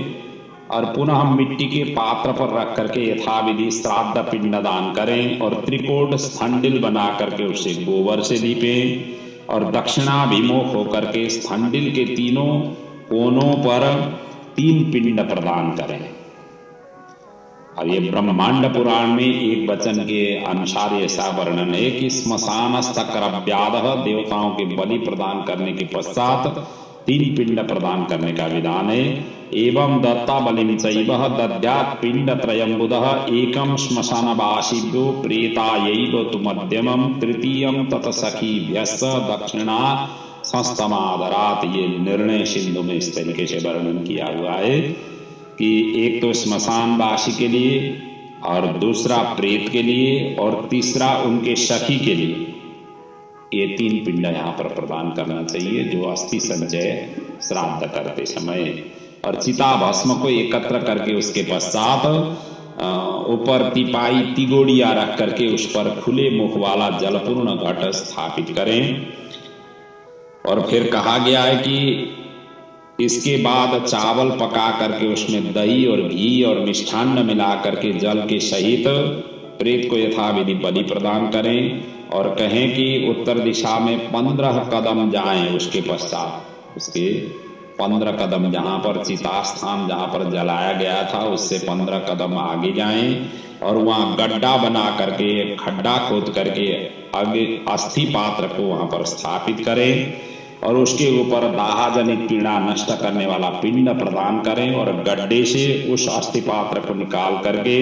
और पुनः मिट्टी के पात्र पर रख करके यथाविधि श्राद्ध पिंड दान करें और त्रिकोण स्थंडिल बना करके उसे गोबर से लीपें और दक्षिणाभिमुख होकर के स्थंडिल के तीनों कोनों पर 3 पिंड प्रदान करें। और ये ब्रह्मांड पुराण में एक वचन के अनुसार ऐसा वर्णन है कि श्मशानस्तक्रव्यादः, देवताओं के बलि प्रदान करने के पश्चात 3 पिंड प्रदान करने का विधान है। एवं दत्ता बलिं चैव दद्यात् पिंड त्रयं बुधः, एकं श्मशानवासिभ्यो प्रेतायैव तु मध्यमं, तृतीयं तत्सखीभ्यश्च दक्षिणा संस्तमादरात्। ये निर्णय सिंधु में इस तरीके से वर्णन किया हुआ है कि एक तो श्मशानवासी के लिए और दूसरा प्रेत के लिए और तीसरा उनके सखी के लिए, ये 3 पिंड यहाँ पर प्रदान करना चाहिए जो अस्थि संचय श्राद्ध करते समय। और चिता भस्म को एकत्र करके उसके पश्चात ऊपर तिपाई तिगोड़िया रख करके उस पर खुले मुख वाला जलपूर्ण घट स्थापित करें। और फिर कहा गया है कि इसके बाद चावल पका करके उसमें दही और घी और मिष्ठान्न मिला करके जल के सहित प्रेत को यथाविधि बलि प्रदान करें और कहें कि उत्तर दिशा में 15 कदम जाएं। उसके पश्चात उसके 15 कदम, जहाँ पर चिता स्थान जहाँ पर जलाया गया था उससे 15 कदम आगे जाएं और वहाँ गड्ढा बना करके खड्डा खोद करके आगे अस्थि पात्र को वहाँ पर स्थापित करें और उसके ऊपर दाहजनित पीड़ा नष्ट करने वाला पिंड प्रदान करें और गड्ढे से उस अस्थि पात्र को निकाल करके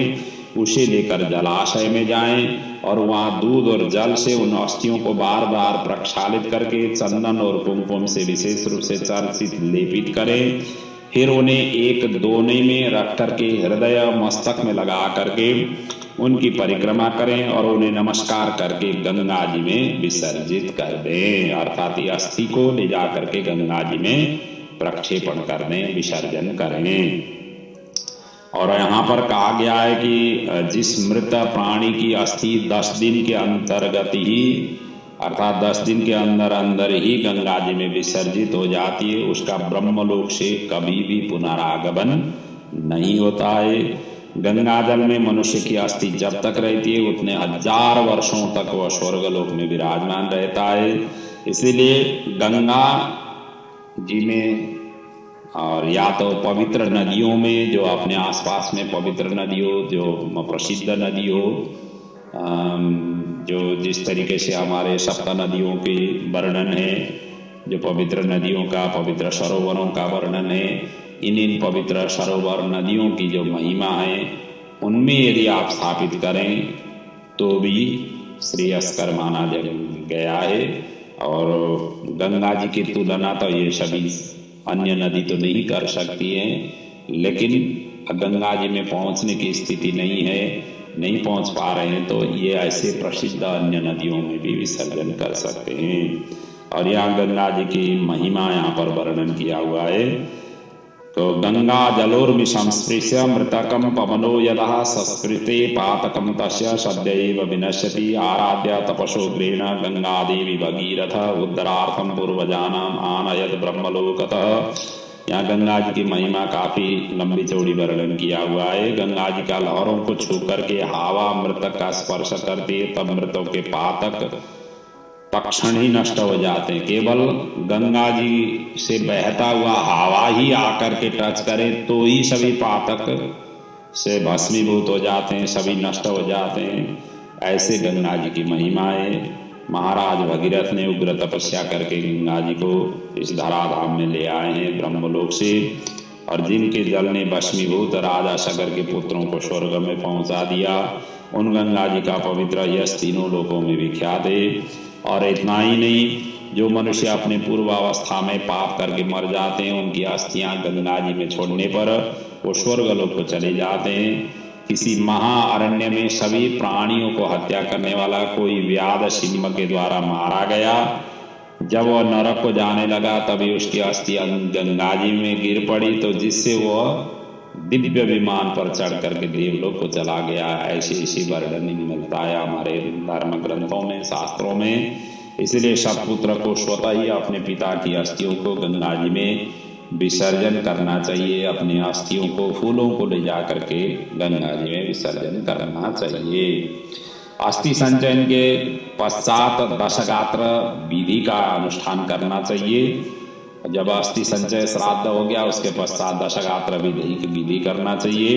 उसे लेकर जलाशय में जाएं और वहां दूध और जल से उन अस्थियों को बार बार प्रक्षालित करके चंदन और कुमकुम से विशेष रूप से चर्चित लेपित करें। फिर उन्हें एक दोने में रख करके हृदय मस्तक में लगा करके उनकी परिक्रमा करें और उन्हें नमस्कार करके गंगा जी में विसर्जित कर दें, अर्थात अस्थि को ले जा करके गंगा जी में प्रक्षेपण कर दें, विसर्जन करें। और यहाँ पर कहा गया है कि जिस मृत प्राणी की अस्थि 10 दिन के अंतर्गत ही, अर्थात 10 दिन के अंदर अंदर ही गंगा जी में विसर्जित हो जाती है, उसका ब्रह्मलोक से कभी भी पुनरागमन नहीं होता है। गंगा जल में मनुष्य की अस्थि जब तक रहती है उतने 1000 वर्षों तक वह स्वर्गलोक में विराजमान रहता है। इसीलिए गंगा जी में और या तो पवित्र नदियों में, जो अपने आसपास में पवित्र नदी हो, जो प्रसिद्ध नदी हो, जो जिस तरीके से हमारे सप्त नदियों के वर्णन है, जो पवित्र नदियों का, पवित्र सरोवरों का वर्णन है, इन पवित्र सरोवर नदियों की जो महिमा है उनमें यदि आप स्थापित करें तो भी श्रेयस्कर माना गया है। और गंगा जी की तुलना तो ये सभी अन्य नदी तो नहीं कर सकती है, लेकिन गंगा जी में पहुंचने की स्थिति नहीं है, नहीं पहुंच पा रहे हैं तो ये ऐसे प्रसिद्ध अन्य नदियों में भी विसर्जन कर सकते हैं। और यहाँ गंगा जी की महिमा यहाँ पर वर्णन किया हुआ है। तो गंगा जलोर्मि संस्पृश्य मृतकम पवनो यदा संस्कृते पातकम तस्य सद्यैव विनश्यति, आराध्य तपसोग्रेण गंगा देवी भगीरथ उद्धरार्थम पूर्वजानाम आनयत ब्रह्मलोकतः। यहाँ गंगा जी की महिमा काफी लंबी चौड़ी वर्णन किया हुआ है। गंगा जी का लहरों को छू करके हवा मृतक का स्पर्श करती है तब मृतों के पातक तक्षण ही नष्ट हो जाते हैं। केवल गंगा जी से बहता हुआ हवा ही आकर के टच करे तो ही सभी पातक से भस्मीभूत हो जाते हैं, सभी नष्ट हो जाते हैं। ऐसे गंगा जी की महिमा है। महाराज भगीरथ ने उग्र तपस्या करके गंगा जी को इस धराधाम में ले आए हैं ब्रह्मलोक से, और जिनके जल ने भस्मीभूत राजा सगर के पुत्रों को स्वर्ग में पहुंचा दिया, उन गंगा जी का पवित्र यश तीनों लोकों में विख्यात है। और इतना ही नहीं, जो मनुष्य अपने पूर्वावस्था में पाप करके मर जाते हैं उनकी अस्थियां गंगा जी में छोड़ने पर वो स्वर्गलोक को चले जाते हैं। किसी महाअरण्य में सभी प्राणियों को हत्या करने वाला कोई व्याध सिंह के द्वारा मारा गया, जब वह नरक को जाने लगा तभी उसकी अस्थियां गंगा जी में गिर पड़ी, तो जिससे वह दिव्य विमान पर चढ़ करके देवलोक को चला गया। ऐसी वर्णन मिलता है हमारे धर्म ग्रंथों में, शास्त्रों में। इसलिए सत्पुत्र को स्वतः ही अपने पिता की अस्थियों को गंगा जी में विसर्जन करना चाहिए। अपनी अस्थियों को, फूलों को ले जा करके गंगा जी में विसर्जन करना चाहिए। अस्थि संचयन के पश्चात दशगात्र विधि का अनुष्ठान करना चाहिए। जब अस्थि संचय श्राद्ध हो गया उसके पश्चात दशगात्र विधि करना चाहिए।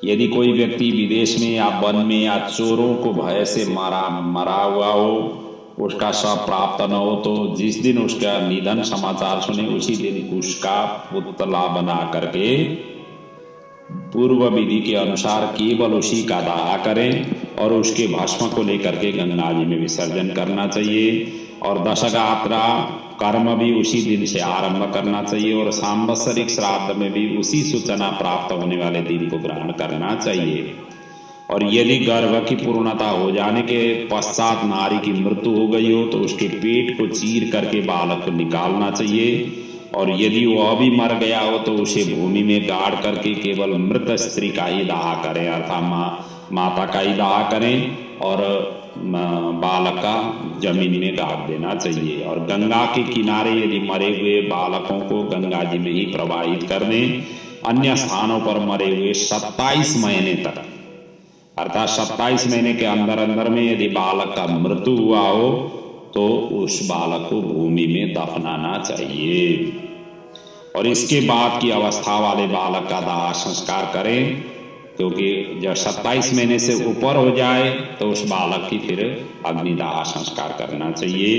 यदि कोई व्यक्ति विदेश में या वन में या चोरों को भय से मरा हुआ हो, उसका शव प्राप्त न हो, तो जिस दिन उसका निधन समाचार सुने उसी दिन उसका पुतला बना करके पूर्व विधि के अनुसार केवल उसी का दाह करें और उसके भस्म को लेकर के गंगा जी में विसर्जन करना चाहिए। और दशगात्रा कर्म भी उसी दिन से आरंभ करना चाहिए और सांवत्सरिक श्राद्ध में भी उसी सूचना प्राप्त होने वाले दिन को ग्रहण करना चाहिए। और यदि गर्भ की पूर्णता हो जाने के पश्चात नारी की मृत्यु हो गई हो तो उसके पेट को चीर करके बालक को निकालना चाहिए। और यदि वह भी मर गया हो तो उसे भूमि में गाड़ करके केवल मृत स्त्री का ही दाह करें, अर्थात माता का ही दाह करें और बालक का जमीन में गाड़ देना चाहिए। और गंगा के किनारे यदि मरे हुए बालकों को गंगा जी में ही प्रवाहित कर दें। अन्य स्थानों पर मरे हुए 27 महीने तक, अर्थात 27 महीने के अंदर अंदर में यदि बालक का मृत्यु हुआ हो तो उस बालक को भूमि में दफनाना चाहिए। और इसके बाद की अवस्था वाले बालक का दाह संस्कार करें, क्योंकि जब 27 महीने से ऊपर हो जाए तो उस बालक की फिर अग्निदाह संस्कार करना चाहिए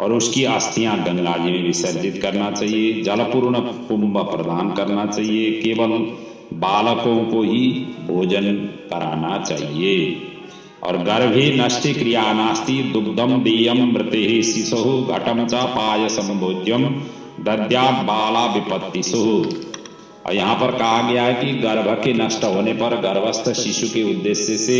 और उसकी अस्थियां गंगा जी में विसर्जित करना चाहिए। जलपूर्ण कुंभ प्रदान करना चाहिए। केवल बालकों को ही भोजन कराना चाहिए। और गर्भे नष्टि क्रिया नास्ति दुग्धम देयम मृते शिशु घटम च पायसम भोज्यम दद्यात् बाला विपत्तिषु। और यहाँ पर कहा गया है कि गर्भ के नष्ट होने पर गर्भस्थ शिशु के उद्देश्य से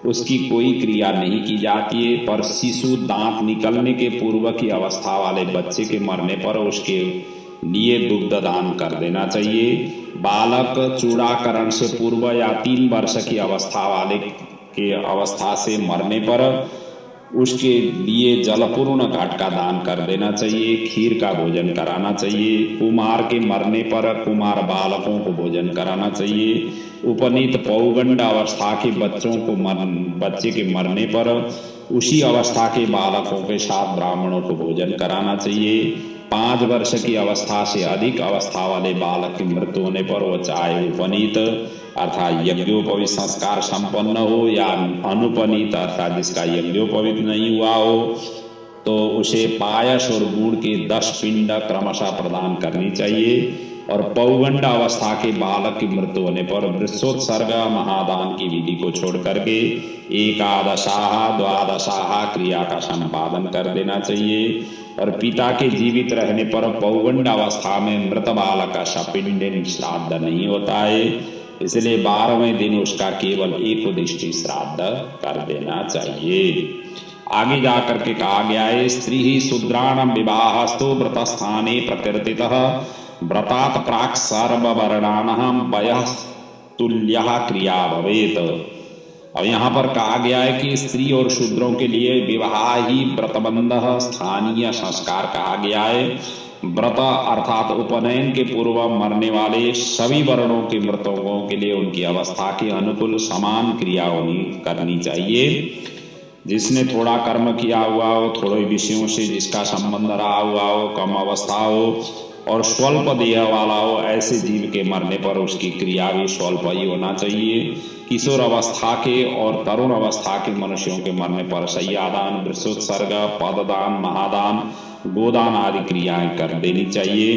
उसकी कोई क्रिया नहीं की जाती है, पर शिशु दांत निकलने के पूर्व की अवस्था वाले बच्चे के मरने पर उसके लिए दुग्ध दान कर देना चाहिए। बालक चूड़ाकरण से पूर्व या 3 वर्ष की अवस्था वाले के अवस्था से मरने पर उसके लिए जलपूर्ण घट का दान कर देना चाहिए। खीर का भोजन कराना चाहिए। कुमार के मरने पर कुमार बालकों को भोजन कराना चाहिए। उपनीत पौगंड अवस्था के बच्चे के मरने पर उसी अवस्था के बालकों के साथ ब्राह्मणों को भोजन कराना चाहिए। 5 वर्ष की अवस्था से अधिक अवस्था वाले बालक की मृत्यु होने पर वो चाहे उपनीत अर्थात यज्ञोपवीत संस्कार संपन्न हो या अनुपनीत अर्थात जिसका यज्ञोपवीत नहीं हुआ हो तो उसे पायस और गुड़ के 10 पिंड क्रमशः प्रदान करनी चाहिए। और पौगंड अवस्था के बालक की मृत्यु होने पर वृषोत्सर्ग महादान की विधि को छोड़ करके 11 द्वादशाह क्रिया का संपादन कर देना चाहिए। और पिता के जीवित रहने पर पौगंड अवस्था में मृत बालक का सपिंड श्राद्ध नहीं होता है, इसलिए 12वें दिन उसका केवल एक उद्दिष्टि श्राद्ध कर देना चाहिए। आगे जाकर के कहा गया है स्त्री ही शूद्राणाम विवाहस्तु व्रतस्थाने प्रकृतितः व्रतात प्राक् सर्ववर्णानां वयः तुल्यः क्रिया भवेत। और यहाँ पर कहा गया है कि स्त्री और शूद्रों के लिए विवाह ही व्रतबंध स्थानीय संस्कार कहा गया है। व्रत अर्थात उपनयन के पूर्व मरने वाले सभी वर्णों के मृतकों के लिए उनकी अवस्था के अनुकूल समान क्रिया करनी चाहिए। जिसने थोड़ा कर्म किया हुआ हो, थोड़े विषयों से जिसका संबंध रहा हुआ हो, कम अवस्था हो और स्वल्प देह वाला हो, ऐसे जीव के मरने पर उसकी क्रिया भी स्वल्प ही होना चाहिए। किशोर अवस्था के और तरुण अवस्था के मनुष्यों के मरने पर शय्यादान, वृषोत्सर्ग, पददान, महादान, गोदान आदि क्रियाएं कर देनी चाहिए।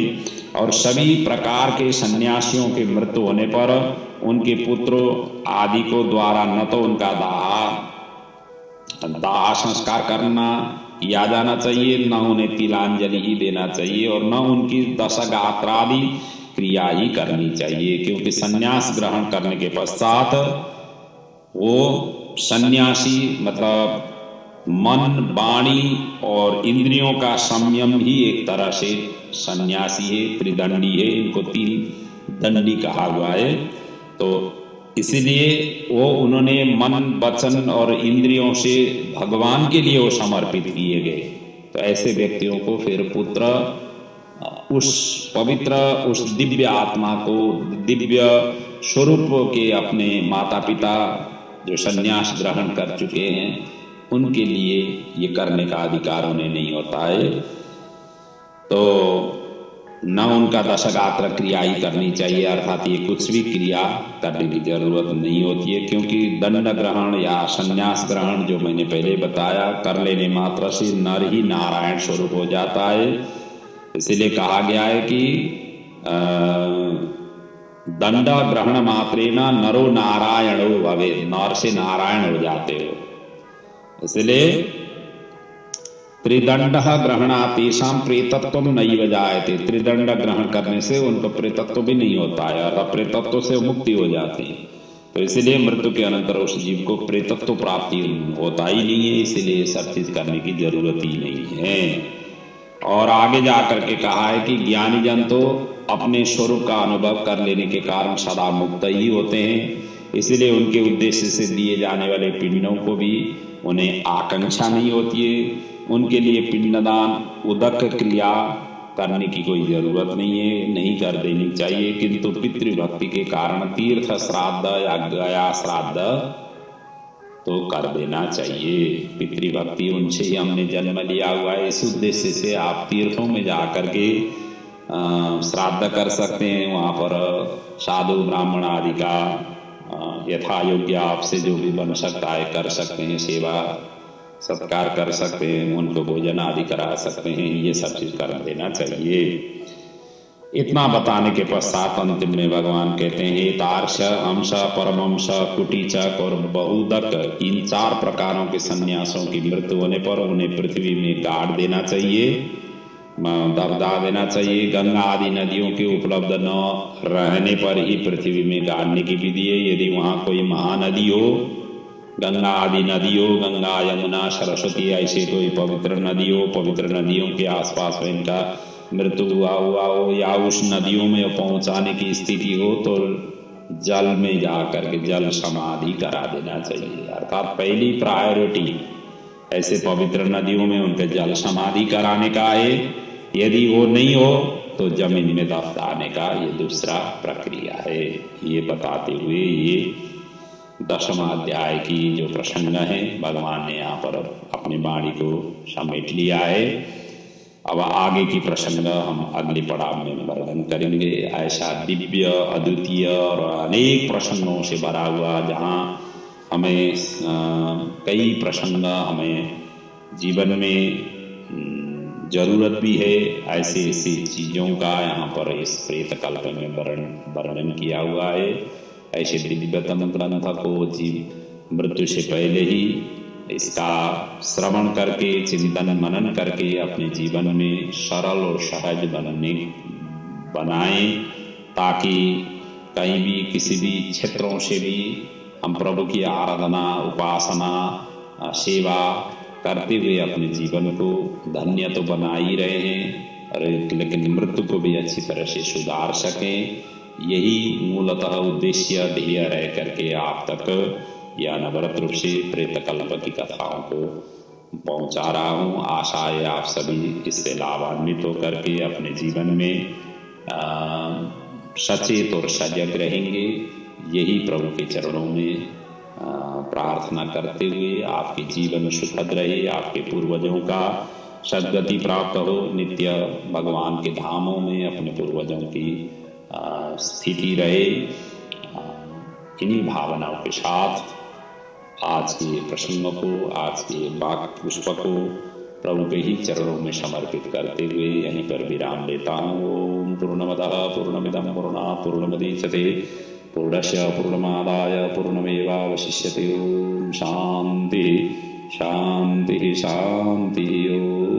और सभी प्रकार के सन्यासियों के मृत्यु होने पर उनके पुत्रों आदि को द्वारा न तो उनका दाह संस्कार करना किया जाना चाहिए, न उन्हें तिलांजलि ही देना चाहिए और न उनकी दशगात्रादि क्रिया ही करनी चाहिए, क्योंकि सन्यास ग्रहण करने के पश्चात वो सन्यासी मतलब मन, वाणी और इंद्रियों का संयम ही एक तरह से सन्यासी है, त्रिदंडी है। इनको 3 दंडी कहा हुआ है। तो इसीलिए वो उन्होंने मन वचन और इंद्रियों से भगवान के लिए वो समर्पित किए गए। तो ऐसे व्यक्तियों को फिर पुत्र उस पवित्र उस दिव्य आत्मा को, दिव्य स्वरूप के अपने माता पिता जो संन्यास ग्रहण कर चुके हैं उनके लिए ये करने का अधिकार उन्हें नहीं होता है। तो न उनका दशगात्र क्रिया ही करनी चाहिए, अर्थात ये कुछ भी क्रिया करने की जरूरत नहीं होती है, क्योंकि दंड ग्रहण या संन्यास ग्रहण जो मैंने पहले बताया कर लेने मात्र से नर ही नारायण स्वरूप हो जाता है। इसीलिए कहा गया है कि दंड ग्रहण मात्रेण नरो नारायणो भवे, नर से नारायण हो जाते हो। इसलिए त्रिदंड ग्रहणातेषां प्रेतत्व नैव जायते, त्रिदंड ग्रहण करने से उनको प्रेतत्व भी नहीं होता है और प्रेतत्व से मुक्ति हो जाती है। तो इसलिए मृत्यु के अनंतर उस जीव को प्रेतत्व प्राप्ति होता ही नहीं है, इसलिए सब चीज करने की जरूरत ही नहीं है। और आगे जाकर के कहा है कि ज्ञानी जन तो अपने स्वरूप का अनुभव कर लेने के कारण सदा मुक्त ही होते हैं, इसलिए उनके उद्देश्य से दिए जाने वाले पिंडों को भी उन्हें आकांक्षा नहीं होती है। उनके लिए पिंडदान उदक क्रिया करने की कोई जरूरत नहीं है, नहीं कर देनी चाहिए, किंतु पितृभक्ति के कारण तीर्थ श्राद्ध या गया श्राद्ध तो कर देना चाहिए। पितृभक्ति उनसे ही हमने जन्म लिया हुआ है, इस उद्देश्य से आप तीर्थों में जा करके श्राद्ध कर सकते हैं। वहाँ पर साधु ब्राह्मण आदि का यथा योग्य आपसे जो भी बन सकता है कर सकते हैं, सेवा सत्कार कर सकते हैं, उनको भोजन आदि करा सकते हैं, ये सब चीज कर देना चाहिए। इतना बताने के पश्चात अंतिम में भगवान कहते हैं, हे तार्क्ष, हंस, परमहंस, कुटीचक और बहुदक, इन 4 प्रकारों के सन्यासों की मृत्यु होने पर उन्हें पृथ्वी में गाड़ देना चाहिए, दबदा देना चाहिए। गंगा आदि नदियों के उपलब्ध न रहने पर ही पृथ्वी में गाड़ने की विधि है। यदि वहाँ कोई महानदी हो, गंगा आदि नदी हो, गंगा यमुना सरस्वती ऐसे कोई पवित्र नदी हो, पवित्र नदियों के आसपास में इनका मृत्यु हुआ हो या उस नदियों में पहुंचाने की स्थिति हो तो जल में जाकर के जल समाधि करा देना चाहिए। अर्थात पहली प्रायोरिटी ऐसे पवित्र नदियों में उनके जल समाधि कराने का है। यदि वो नहीं हो तो जमीन में दफनाने का ये दूसरा प्रक्रिया है। ये बताते हुए ये 10वां अध्याय की जो प्रसंग है भगवान ने यहाँ पर अपनी वाणी को समेट लिया है। अब आगे की प्रसंग हम अगले पड़ाव में वर्णन करेंगे। ऐसा दिव्य अद्वितीय और अनेक प्रसंगों से भरा हुआ, जहाँ हमें कई प्रसंग हमें जीवन में जरूरत भी है, ऐसे ऐसी चीजों का यहाँ पर इस प्रेत कल्प में वर्णन किया हुआ है। ऐसे दिव्यतम ग्रंथ को जीव मृत्यु से पहले ही इसका श्रवण करके, चिंतन मनन करके अपने जीवन में सरल और सहज बनाएं, ताकि कहीं भी किसी भी क्षेत्रों से भी हम प्रभु की आराधना, उपासना, सेवा करते हुए अपने जीवन को धन्य तो बना ही रहे हैं, लेकिन मृत्यु को भी अच्छी तरह से सुधार सकें। यही मूलतः उद्देश्य ध्येय रह करके आप तक या अनवरत रूप से प्रेतकल्प की कथाओं को पहुंचा रहा हूँ। आशा है आप सभी इससे लाभान्वित होकर के अपने जीवन में सचेत और सजग रहेंगे। यही प्रभु के चरणों में प्रार्थना करते हुए आपके जीवन सुखद रहे, आपके पूर्वजों का सद्गति प्राप्त हो, नित्य भगवान के धामों में अपने पूर्वजों की स्थिति रहे। इन्हीं भावनाओं के साथ आज के प्रसंग को, आज के वाक्य पुष्प को प्रभु के ही चरणों में समर्पित करते हुए यहीं पर विराम लेता हूँ। ओम पूर्णमदः पूर्णमिदं पूर्णात् पूर्णमुदच्यते पूर्णस्य पूर्णमादाय पूर्णमेवावशिष्यते। ओम शांति शांति शांति। ओम।